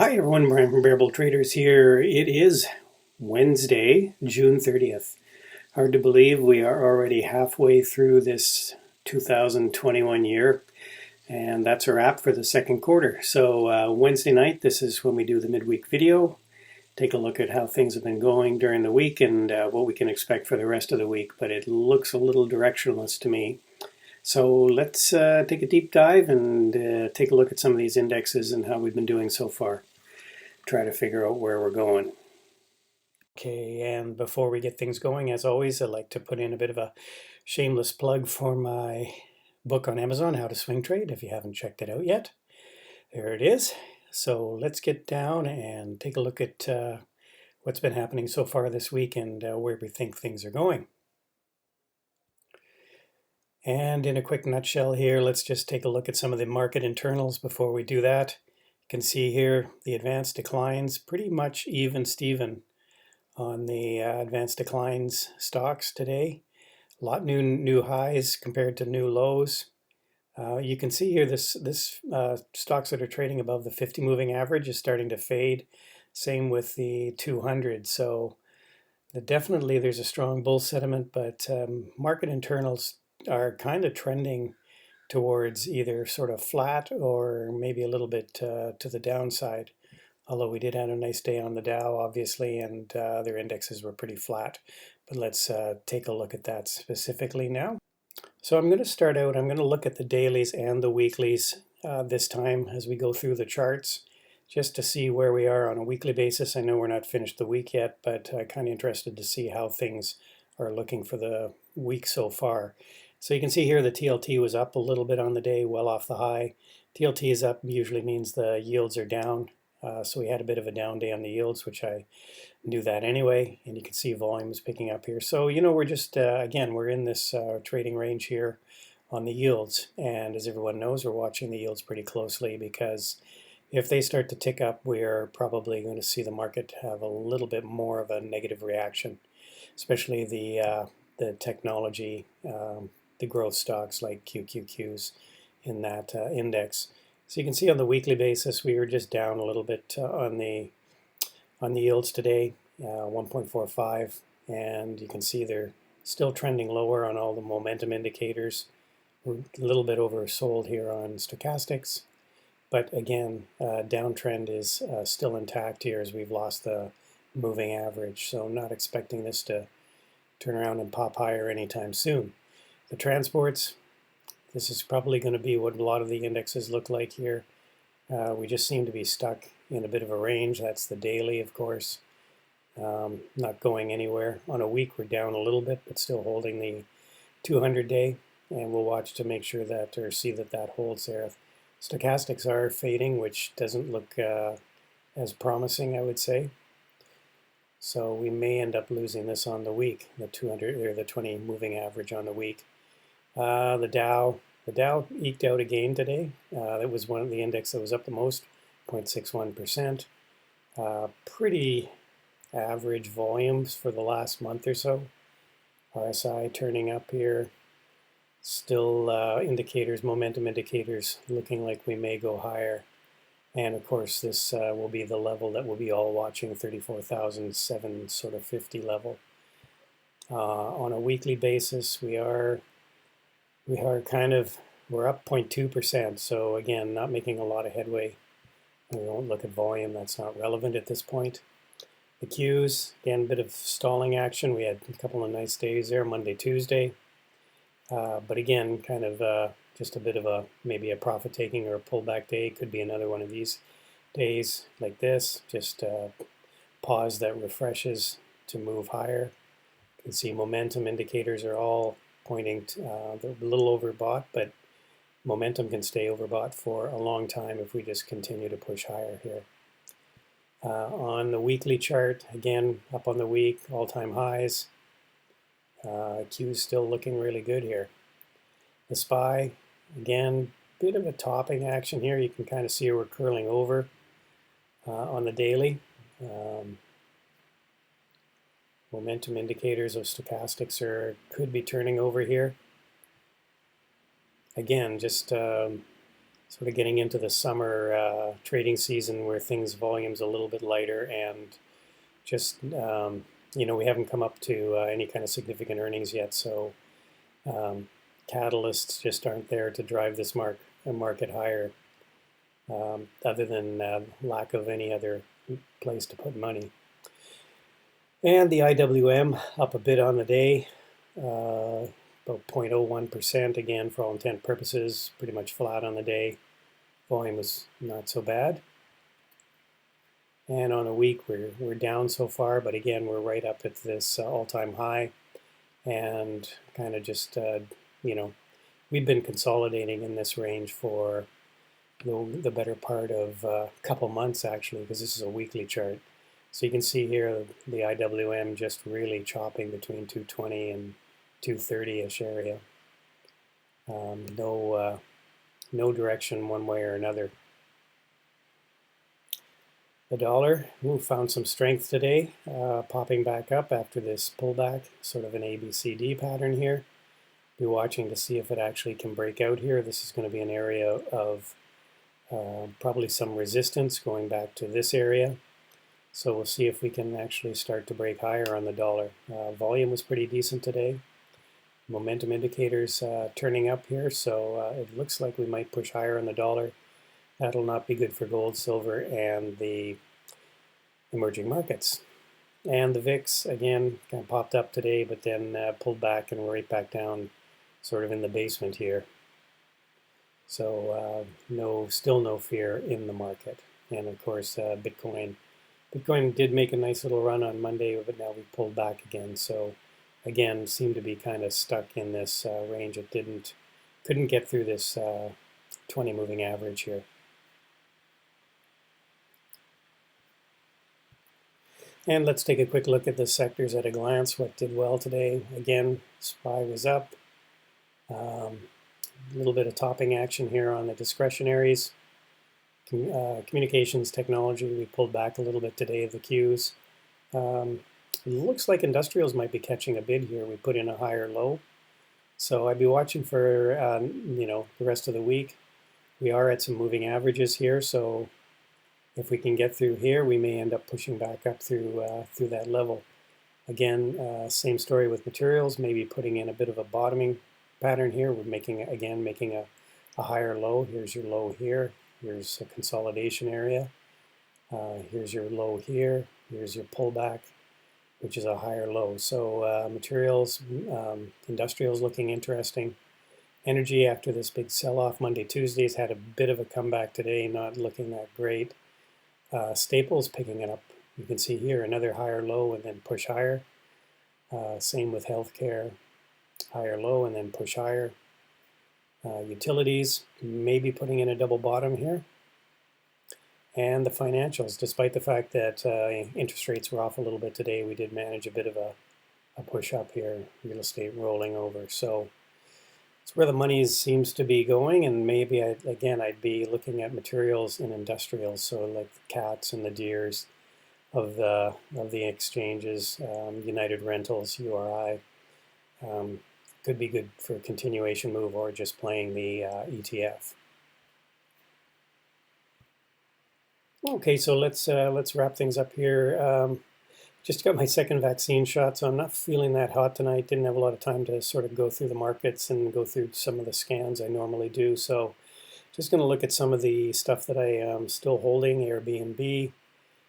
Hi everyone, Brian from Bearable Traders here. It is Wednesday, June 30th. Hard to believe we are already halfway through this 2021 year, and that's a wrap for the second quarter. So Wednesday night, this is when we do the midweek video. Take a look at how things have been going during the week and what we can expect for the rest of the week, but it looks a little directionless to me. So let's take a deep dive and take a look at some of these indexes and how we've been doing so far. Try to figure out where we're going. Okay, and before we get things going, as always, I'd like to put in a bit of a shameless plug for my book on Amazon, How to Swing Trade, if you haven't checked it out yet. There it is. So let's get down and take a look at what's been happening so far this week and where we think things are going. And in a quick nutshell here, let's just take a look at some of the market internals before we do that. You can see here the advanced declines, pretty much even Steven on the advanced declines stocks today. A lot new highs compared to new lows. You can see here this stocks that are trading above the 50 moving average is starting to fade. Same with the 200. So definitely there's a strong bull sentiment, but market internals are kind of trending towards either sort of flat or maybe a little bit to the downside. Although we did have a nice day on the Dow, obviously, and their indexes were pretty flat. But let's take a look at that specifically now. So I'm going to start out, I'm going to look at the dailies and the weeklies this time as we go through the charts, just to see where we are on a weekly basis. I know we're not finished the week yet, but kind of interested to see how things are looking for the week so far. So you can see here the TLT was up a little bit on the day, well off the high. TLT is up usually means the yields are down. So we had a bit of a down day on the yields, which I knew that anyway. And you can see volumes picking up here. So, we're just, again, we're in this trading range here on the yields. And as everyone knows, we're watching the yields pretty closely because if they start to tick up, we're probably going to see the market have a little bit more of a negative reaction, especially the technology, the growth stocks like QQQs in that index. So you can see on the weekly basis, we were just down a little bit on the yields today, 1.45, and you can see they're still trending lower on all the momentum indicators. We're a little bit oversold here on stochastics, but again, downtrend is still intact here as we've lost the moving average. So I'm not expecting this to turn around and pop higher anytime soon. The transports, this is probably going to be what a lot of the indexes look like here. We just seem to be stuck in a bit of a range. That's the daily, of course, not going anywhere. On a week, we're down a little bit, but still holding the 200-day, and we'll watch to make sure that, or see that that holds there. Stochastics are fading, which doesn't look as promising, I would say. So we may end up losing this on the week, the 200 or the 20 moving average on the week. The Dow eked out a gain today. That was one of the index that was up the most, 0.61%. Pretty average volumes for the last month or so. RSI turning up here. Still indicators, momentum indicators, looking like we may go higher. And of course, this will be the level that we'll be all watching, 34,007 sort of 50 level. On a weekly basis, we're up 0.2%. So again, not making a lot of headway. We won't look at volume. That's not relevant at this point. The Qs, again, a bit of stalling action. We had a couple of nice days there, Monday, Tuesday. But again, kind of just a bit of maybe a profit taking or a pullback day. Could be another one of these days like this. Just pause that refreshes to move higher. You can see momentum indicators are all pointing to, they're a little overbought, but momentum can stay overbought for a long time if we just continue to push higher here. On the weekly chart, again, up on the week, all-time highs. Q is still looking really good here. The SPY, again, bit of a topping action here. You can kind of see we're curling over on the daily. Momentum indicators of stochastics could be turning over here. Again, just sort of getting into the summer trading season where volume's a little bit lighter, and just we haven't come up to any kind of significant earnings yet, so um, catalysts just aren't there to drive this market higher, other than lack of any other place to put money. And the IWM up a bit on the day, about 0.01% again for all intent purposes, pretty much flat on the day. Volume was not so bad. And on a week, we're down so far, but again, we're right up at this all-time high, and kind of just, we've been consolidating in this range for the better part of a couple months, actually, because this is a weekly chart. So you can see here the IWM just really chopping between 220 and 230-ish area. No direction one way or another. The dollar found some strength today, popping back up after this pullback, sort of an ABCD pattern here. Be watching to see if it actually can break out here. This is going to be an area of probably some resistance going back to this area. So we'll see if we can actually start to break higher on the dollar. Volume was pretty decent today. Momentum indicators turning up here, so it looks like we might push higher on the dollar. That'll not be good for gold, silver, and the emerging markets. And the VIX, again, kind of popped up today, but then pulled back and right back down, sort of in the basement here. So still no fear in the market. And of course, Bitcoin did make a nice little run on Monday, but now we pulled back again. So again, seemed to be kind of stuck in this range. It couldn't get through this 20 moving average here. And let's take a quick look at the sectors at a glance. What did well today? Again, SPY was up. A little bit of topping action here on the discretionaries. Communications technology, we pulled back a little bit today of the Qs. It looks like industrials might be catching a bid here. We put in a higher low. So I'd be watching for, the rest of the week. We are at some moving averages here, so if we can get through here, we may end up pushing back up through that level. Again, same story with materials, maybe putting in a bit of a bottoming pattern here. We're making a higher low. Here's your low here. Here's a consolidation area. Here's your low here. Here's your pullback, which is a higher low. So materials, industrials looking interesting. Energy after this big sell-off Monday, Tuesdays had a bit of a comeback today, not looking that great. Staples picking it up. You can see here another higher low and then push higher. Same with healthcare, higher low and then push higher. Utilities maybe putting in a double bottom here. And the financials, despite the fact that interest rates were off a little bit today, we did manage a bit of a push up here, real estate rolling over. So it's where the money seems to be going, and maybe I'd be looking at materials and industrials, so like the CATs and the Deers of the exchanges, United Rentals, URI. Could be good for a continuation move or just playing the ETF. Okay, so let's wrap things up here. Just got my second vaccine shot, so I'm not feeling that hot tonight. Didn't have a lot of time to sort of go through the markets and go through some of the scans I normally do. So just going to look at some of the stuff that I am still holding. Airbnb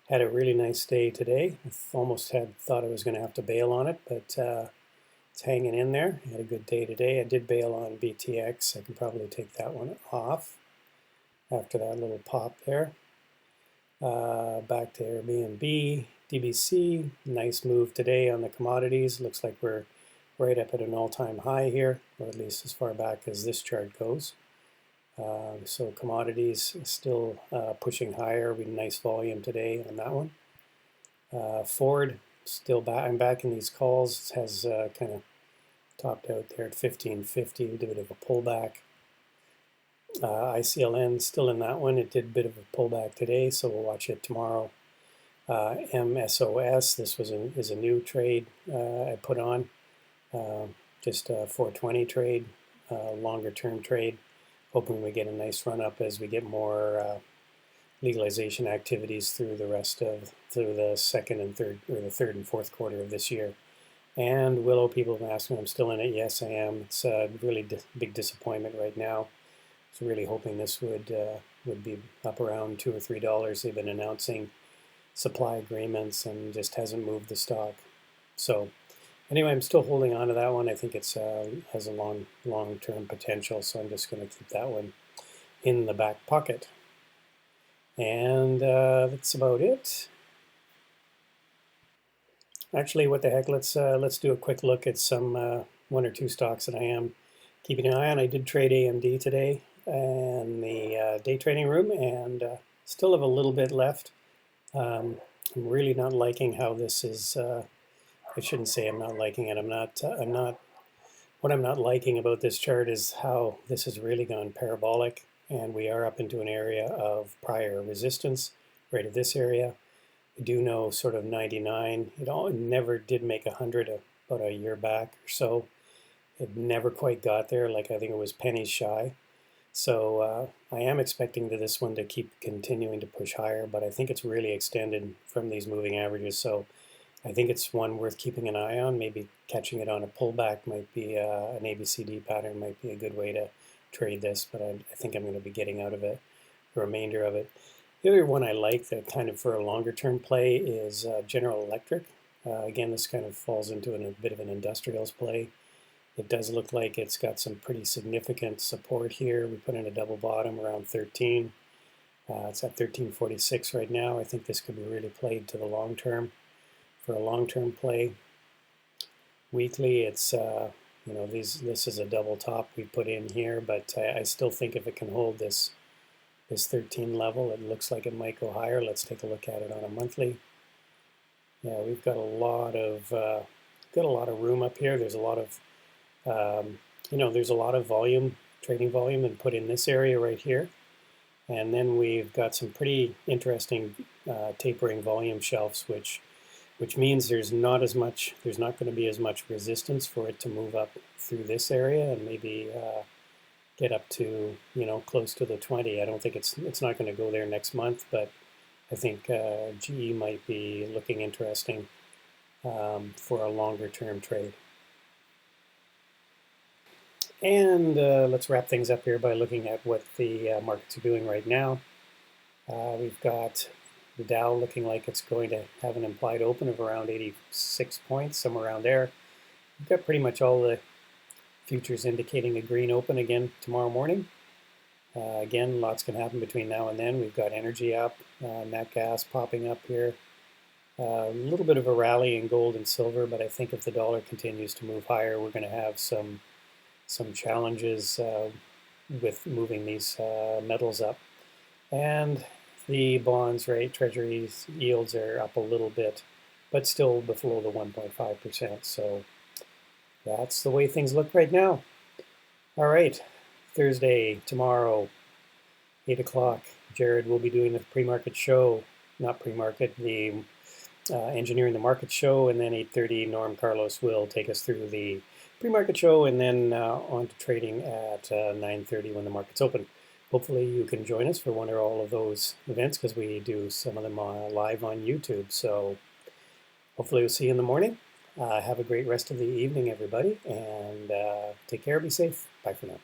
had a really nice day today. I almost thought I was going to have to bail on it, but it's hanging in there. I had a good day today. I did bail on BTX. I can probably take that one off after that little pop there. Back to Airbnb, DBC, nice move today on the commodities. Looks like we're right up at an all-time high here, or at least as far back as this chart goes. So commodities still pushing higher. We had nice volume today on that one. Ford still back. I'm back in these calls. It has kind of topped out there at 1550. We did a bit of a pullback. ICLN still in that one. It did a bit of a pullback today, so we'll watch it tomorrow. MSOS, this is a new trade I put on, just a 420 trade, longer term trade. hoping we get a nice run up as we get more legalization activities through the second and third, or the third and fourth quarter of this year. And Willow, people have been asking, I'm still in it. Yes, I am. It's a really big disappointment right now. So really hoping this would be up around $2 or $3. They've been announcing supply agreements and just hasn't moved the stock. So anyway, I'm still holding on to that one. I think it's has a long-term potential, so I'm just going to keep that one in the back pocket. And that's about it. Actually, what the heck? Let's do a quick look at some one or two stocks that I am keeping an eye on. I did trade AMD today in the day trading room, and still have a little bit left. I'm really not liking how this is. I shouldn't say I'm not liking it. I'm not. What I'm not liking about this chart is how this has really gone parabolic, and we are up into an area of prior resistance right at this area. I do know sort of 99. It never did make 100 about a year back or so. It never quite got there. Like I think it was pennies shy. So I am expecting this one to keep continuing to push higher, but I think it's really extended from these moving averages. So I think it's one worth keeping an eye on. Maybe catching it on a pullback might be an ABCD pattern might be a good way to trade this, but I think I'm going to be getting out of it, the remainder of it. The other one I like that kind of for a longer term play is General Electric. Again, this kind of falls into a bit of an industrials play. It does look like it's got some pretty significant support here. We put in a double bottom around 13. It's at 13.46 right now. I think this could be really played to the long term. For a long-term play, weekly, it's this is a double top we put in here, but I still think if it can hold this 13 level, it looks like it might go higher. Let's take a look at it on a monthly. Yeah, we've got a lot of room up here. There's a lot of there's a lot of volume, trading volume, and put in this area right here. And then we've got some pretty interesting tapering volume shelves, which means there's not going to be as much resistance for it to move up through this area and maybe get up to close to the 20. I don't think it's not going to go there next month, but I think GE might be looking interesting for a longer term trade. And let's wrap things up here by looking at what the markets are doing right now. We've got the Dow looking like it's going to have an implied open of around 86 points, somewhere around there. We've got pretty much all the futures indicating a green open again tomorrow morning. Again, lots can happen between now and then. We've got energy up, nat gas popping up here. A little bit of a rally in gold and silver, but I think if the dollar continues to move higher, we're going to have some challenges with moving these metals up. And the bonds rate, treasuries yields are up a little bit, but still below the 1.5%. So that's the way things look right now. All right, Thursday, tomorrow, 8 o'clock, Jared will be doing the pre-market show, not pre-market, the engineering the market show, and then 8:30, Norm Carlos will take us through the pre-market show, and then on to trading at 9:30 when the market's open. Hopefully you can join us for one or all of those events because we do some of them live on YouTube. So hopefully we'll see you in the morning. Have a great rest of the evening, everybody, and take care, be safe. Bye for now.